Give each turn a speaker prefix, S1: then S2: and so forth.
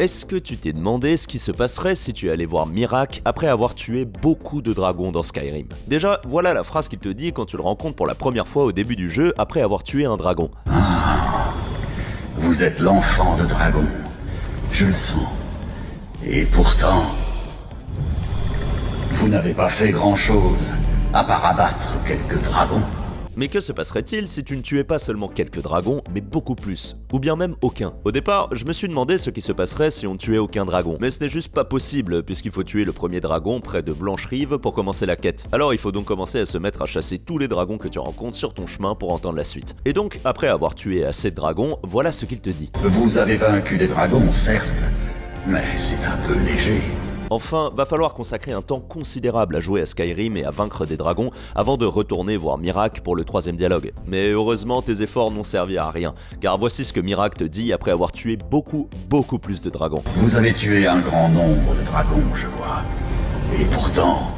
S1: Est-ce que tu t'es demandé ce qui se passerait si tu allais voir Miraak après avoir tué beaucoup de dragons dans Skyrim? Déjà, voilà la phrase qu'il te dit quand tu le rencontres pour la première fois au début du jeu après avoir tué un dragon.
S2: Vous êtes l'enfant de dragon. Je le sens. Et pourtant, vous n'avez pas fait grand-chose, à part abattre quelques dragons.
S1: Mais que se passerait-il si tu ne tuais pas seulement quelques dragons, mais beaucoup plus? Ou bien même aucun? Au départ, je me suis demandé ce qui se passerait si on ne tuait aucun dragon. Mais ce n'est juste pas possible, puisqu'il faut tuer le premier dragon près de Blanche-Rive pour commencer la quête. Alors il faut donc commencer à se mettre à chasser tous les dragons que tu rencontres sur ton chemin pour entendre la suite. Et donc, après avoir tué assez de dragons, voilà ce qu'il te dit.
S2: Vous avez vaincu des dragons, certes, mais c'est un peu léger.
S1: Enfin, va falloir consacrer un temps considérable à jouer à Skyrim et à vaincre des dragons avant de retourner voir Miraak pour le troisième dialogue. Mais heureusement, tes efforts n'ont servi à rien, car voici ce que Miraak te dit après avoir tué beaucoup plus de dragons.
S2: Vous avez tué un grand nombre de dragons, je vois. Et pourtant,